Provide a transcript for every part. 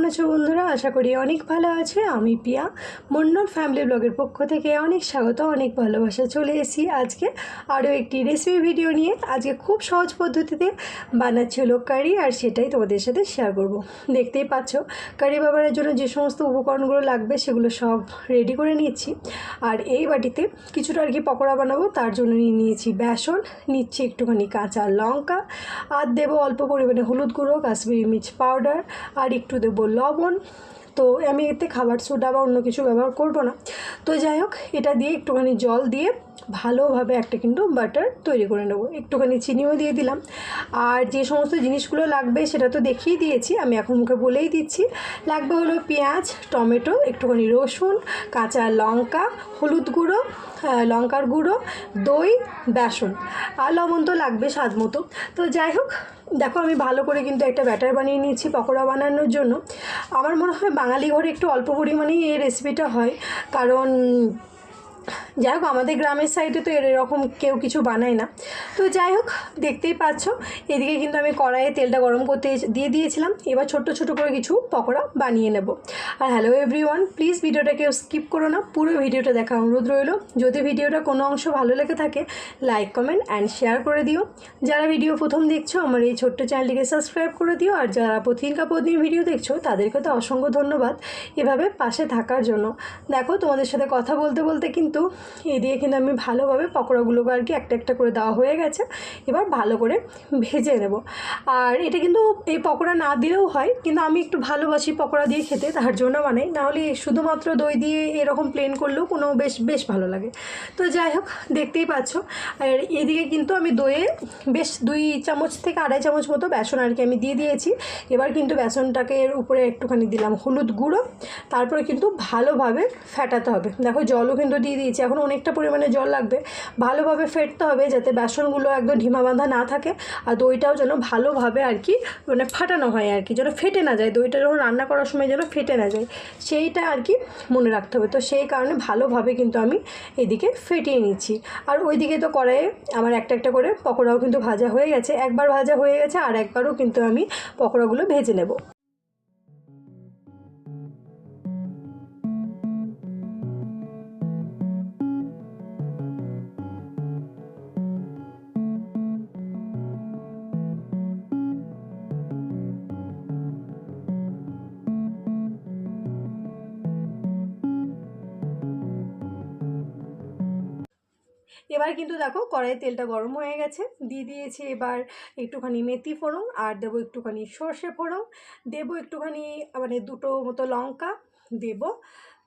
আছো বন্ধুরা? আশা করি অনেক ভালো আছে। আমি পিয়া মন্ডল ফ্যামিলি ব্লগের পক্ষ থেকে অনেক স্বাগত, অনেক ভালোবাসা। চলে এসেছি আজকে আরও একটি রেসিপি ভিডিও নিয়ে। আজকে খুব সহজ পদ্ধতিতে বানাচ্ছি হলো কারি, আর সেটাই তোমাদের সাথে শেয়ার করব। দেখতেই পাচ্ছ কারি ব্যবহারের জন্য যে সমস্ত উপকরণগুলো লাগবে সেগুলো সব রেডি করে নিচ্ছি। আর এই বাটিতে কিছুটা আর কি পকোড়া বানাবো, তার জন্য নিয়েছি বেসন, নিচ্ছি একটুখানি কাঁচা লঙ্কা, আর দেবো অল্প পরিমাণে হলুদ গুঁড়ো, কাশ্মীরি মির্চ পাউডার, আর একটু দেবো লবণ। তো আমি এতে খাবার সোডা বা অন্য কিছু ব্যবহার করব না। তো যাই হোক, এটা দিয়ে একটুখানি জল দিয়ে ভালোভাবে একটা কিন্তু বাটার তৈরি করে নেব। একটুখানি চিনিও দিয়ে দিলাম। আর যে সমস্ত জিনিসগুলো লাগবে সেটা তো দেখিয়ে দিয়েছি, আমি এখন মুখে বলেই দিচ্ছি। লাগবে হলো পেঁয়াজ, টমেটো, একটুখানি রসুন, কাঁচা লঙ্কা, হলুদ গুঁড়ো, লঙ্কার গুঁড়ো, দই, বেসন, আর লবণ তো লাগবে স্বাদ মতো। তো যাই হোক, দেখো আমি ভালো করে কিন্তু একটা ব্যাটার বানিয়ে নিয়েছি পকোড়া বানানোর জন্য। আমার মনে হয় বাঙালি ঘরে একটু অল্প পরিমাণেই এই রেসিপিটা হয়, কারণ যাই হোক আমাদের গ্রামের সাইডে তো এরকম কেউ কিছু বানায় না। তো যাই হোক, দেখতেই পাচ্ছ এদিকে কিন্তু আমি কড়াইয়ে তেলটা গরম করতে দিয়ে দিয়েছিলাম। এবার ছোট্ট ছোট করে কিছু পকোড়া বানিয়ে নেব। আর হ্যালো এভরিওয়ান, প্লিজ ভিডিওটা কেউ স্কিপ করো না, পুরো ভিডিওটা দেখা অনুরোধ রইল। যদি ভিডিওটা কোনো অংশ ভালো লেগে থাকে লাইক, কমেন্ট অ্যান্ড শেয়ার করে দিও। যারা ভিডিও প্রথম দেখছো আমার এই ছোট্ট চ্যানেলটিকে সাবস্ক্রাইব করে দিও। আর যারা প্রতিদিন ভিডিও দেখছো তাদেরকে তো অসংখ্য ধন্যবাদ এভাবে পাশে থাকার জন্য। দেখো তোমাদের সাথে কথা বলতে বলতে কিন্তু এদিকে কিন্তু আমি ভালোভাবে পকোড়াগুলোকে আর কি একটা একটা করে দেওয়া হয়ে গেছে। এবার ভালো করে ভেজে নেব। আর এটা কিন্তু এই পকোড়া না দিলেও হয়, কিন্তু আমি একটু ভালোবাসি পকোড়া দিয়ে খেতে, তার জন্য বানাই। নাহলে শুধুমাত্র দই দিয়ে এরকম প্লেন করলেও কোনো বেশ ভালো লাগে। তো যাই হোক, দেখতেই পাচ্ছ। আর এদিকে কিন্তু আমি দইয়ে বেশ 2 চামচ থেকে 2.5 চামচ মতো বেসন আর কি আমি দিয়ে দিয়েছি। এবার কিন্তু বেসনটাকে এর উপরে একটুখানি দিলাম হলুদ গুঁড়ো, তারপরে কিন্তু ভালোভাবে ফেটাতে হবে। দেখো জলও কিন্তু দিয়ে দিয়েছি, এখন অনেকটা পরিমাণে জল লাগবে। ভালোভাবে ফেটতে হবে যাতে বেসনগুলো একদম ঢিমা বাঁধা না থাকে, আর দইটাও যেন ভালোভাবে আর কি মানে ফাটানো হয় আর কি, যেন ফেটে না যায়। দইটা যখন রান্না করার সময় যেন ফেটে না যায়, সেইটা আর কি মনে রাখতে হবে। তো সেই কারণে ভালোভাবে কিন্তু আমি এদিকে ফেটিয়ে নিচ্ছি। আর ওইদিকে তো কড়াইয়ে আমার একটা একটা করে পকোড়াও কিন্তু ভাজা হয়ে গেছে। একবার ভাজা হয়ে গেছে, আর একবারও কিন্তু আমি পকোড়াগুলো ভেজে নেব। এবার কিন্তু দেখো কড়াইয়ে তেলটা গরম হয়ে গেছে, দিয়ে দিয়েছি এবার একটুখানি মেথি ফোড়ন, আর দেবো একটুখানি সর্ষে ফোড়ন, দেবো একটুখানি মানে 2টো মতো লঙ্কা দেবো।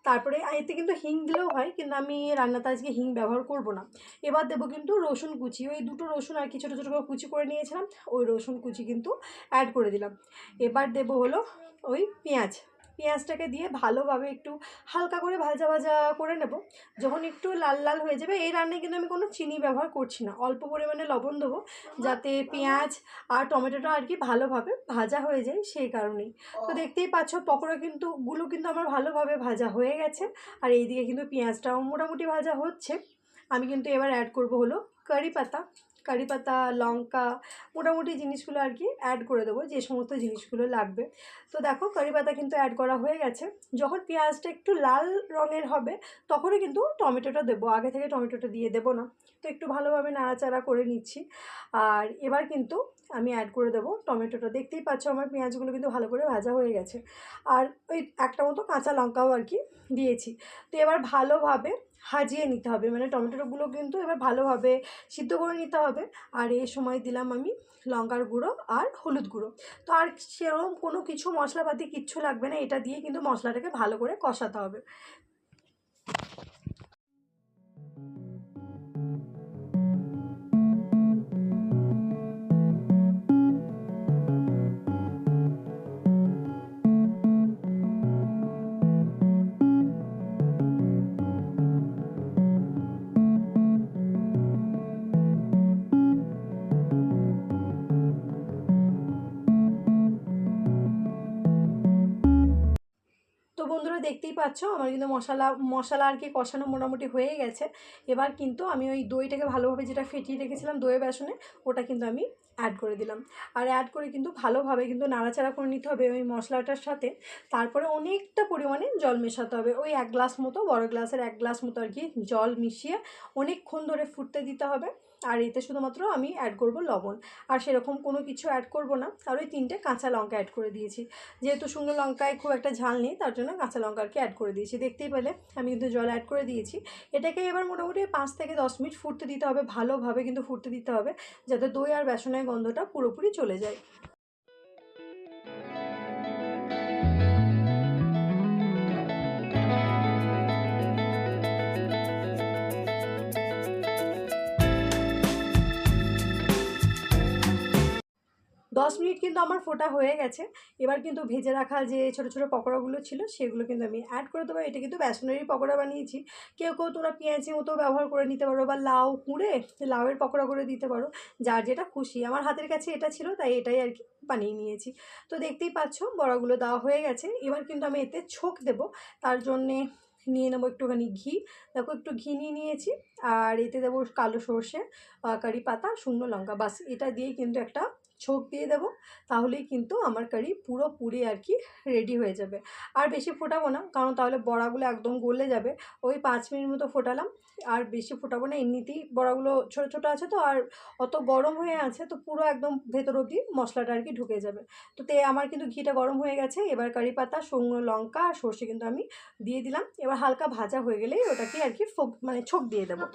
তারপরে এতে কিন্তু হিং দিলেও হয়, কিন্তু আমি রান্নাতে আজকে হিং ব্যবহার করব না। এবার দেবো কিন্তু রসুন কুচি, ওই 2টো রসুন আর কি ছোটো ছোটো করে কুচি করে নিয়েছিলাম, ওই রসুন কুচি কিন্তু অ্যাড করে দিলাম। এবার দেবো হলো ওই পেঁয়াজটাকে দিয়ে ভালোভাবে একটু হালকা করে ভাজা ভাজা করে নেব। যখন একটু লাল লাল হয়ে যাবে, এই রান্নায় কিন্তু আমি কোনো চিনি ব্যবহার করছি না, অল্প পরিমাণে লবণ দেবো যাতে পেঁয়াজ আর টমেটোটা আর কি ভালোভাবে ভাজা হয়ে যায়, সেই কারণেই। তো দেখতেই পাচ্ছ পকোড়া গুলো কিন্তু আমার ভালোভাবে ভাজা হয়ে গেছে। আর এইদিকে কিন্তু পেঁয়াজটাও মোটামুটি ভাজা হচ্ছে। আমি কিন্তু এবার অ্যাড করব হলো কারি পাতা, লঙ্কা, মোটামুটি জিনিসগুলো আর কি অ্যাড করে দেবো, যে সমস্ত জিনিসগুলো লাগবে। তো দেখো কারি পাতা কিন্তু অ্যাড করা হয়ে গেছে। যখন পেঁয়াজটা একটু লাল রঙের হবে তখনই কিন্তু টমেটোটা দেবো, আগে থেকে টমেটোটা দিয়ে দেবো না। তো একটু ভালোভাবে নাড়াচাড়া করে নিচ্ছি। আর এবার কিন্তু আমি অ্যাড করে দেবো টমেটোটা। দেখতেই পাচ্ছ আমার পেঁয়াজগুলো কিন্তু ভালো করে ভাজা হয়ে গেছে। আর ওই একটা মতো কাঁচা লঙ্কাও আর কি দিয়েছি। তো এবার ভালোভাবে হাজিয়ে নিতে হবে, মানে টমেটোগুলো কিন্তু এবার ভালোভাবে সিদ্ধ করে নিতে হবে। আর এই সময় দিলাম আমি লঙ্কার গুঁড়ো আর হলুদ গুঁড়ো। তো আর সেরকম কোনো কিছু মশলাপাতি কিচ্ছু লাগবে না, এটা দিয়ে কিন্তু মশলাটাকে ভালো করে কষাতে হবে। তো বন্ধুরা দেখতেই পাচ্ছ আমার কিন্তু মশলা আর কি কষানো মোটামুটি হয়ে গেছে। এবার কিন্তু আমি ওই দইটাকে ভালোভাবে যেটা ফেটিয়ে রেখেছিলাম দইয়ের বেসনে, ওটা কিন্তু আমি অ্যাড করে দিলাম। আর অ্যাড করে কিন্তু ভালোভাবে কিন্তু নাড়াচাড়া করে নিতে হবে ওই মশলাটার সাথে। তারপরে অনেকটা পরিমাণে জল মেশাতে হবে, ওই 1 গ্লাস মতো, বড় গ্লাসের 1 গ্লাস মতো আর কি জল মিশিয়ে অনেকক্ষণ ধরে ফুটতে দিতে হবে। আর এতে শুধুমাত্র আমি অ্যাড করব লবণ, আর সেরকম কোনো কিছু অ্যাড করব না। আর ওই 3টে কাঁচা লঙ্কা অ্যাড করে দিয়েছি, যেহেতু শুকনো লঙ্কায় খুব একটা ঝাল নেই তার জন্য কাঁচা লঙ্কা আর কি অ্যাড করে দিয়েছি। দেখতেই পেলে আমি কিন্তু জল অ্যাড করে দিয়েছি। এটাকে এবার মোটামুটি 5 থেকে 10 মিনিট ফুটতে দিতে হবে, ভালোভাবে কিন্তু ফুটতে দিতে হবে, যাতে দই আর বেসনের গন্ধটা পুরোপুরি চলে যায়। 10 মিনিট কিন্তু আমার ফোটা হয়ে গেছে। এবার কিন্তু ভেজে রাখা যে ছোটো ছোটো পকোড়াগুলো ছিল সেগুলো কিন্তু আমি অ্যাড করে দেবো। এটা কিন্তু বেসনেরই পকোড়া বানিয়েছি। কেউ কেউ তোমরা পেঁয়াজি মতো ব্যবহার করে নিতে পারো, বা লাউ কুঁড়ে লাউয়ের পকোড়া করে দিতে পারো, যার যেটা খুশি। আমার হাতের কাছে এটা ছিল তাই এটাই আর কি বানিয়ে নিয়েছি। তো দেখতেই পাচ্ছ বড়াগুলো দেওয়া হয়ে গেছে। এবার কিন্তু আমি এতে ছোক দেবো, তার জন্যে নিয়ে নেবো একটুখানি ঘি। দেখো একটু ঘি নিয়ে নিয়েছি, আর এতে দেবো কালো সর্ষে, কারি পাতা, শুকনো লঙ্কা, বাস এটা দিয়েই কিন্তু একটা ছোক দিয়ে দেবো। তাহলেই কিন্তু আমার কারি পুরোপুরি আর কি রেডি হয়ে যাবে। আর বেশি ফোটাবো না, কারণ তাহলে বড়াগুলো একদম গলে যাবে। ওই 5 মিনিট মতো ফোটালাম, আর বেশি ফোটাবো না। এমনিতেই বড়াগুলো ছোটো ছোটো আছে তো, আর অত গরম হয়ে আছে তো পুরো একদম ভেতর অবধি মশলাটা আর কি ঢুকে যাবে। তো আমার কিন্তু ঘিটা গরম হয়ে গেছে। এবার কারি পাতা, শুকনো লঙ্কা আর সর্ষে কিন্তু আমি দিয়ে দিলাম। এবার হালকা ভাজা হয়ে গেলেই ওটাকে আর কি মানে ছোক দিয়ে দেবো।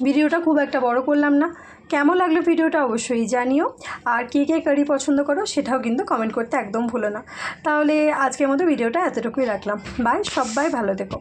ভিডিওটা খুব একটা বড় করলাম না। কেমন লাগলো ভিডিওটা অবশ্যই জানিও। আর কে কে কারি পছন্দ করো সেটাও কিন্তু কমেন্ট করতে একদম ভুলো না। তাহলে আজকের মতো ভিডিওটা এতটুকুই রাখলাম। বাই, সবাই ভালো থেকো।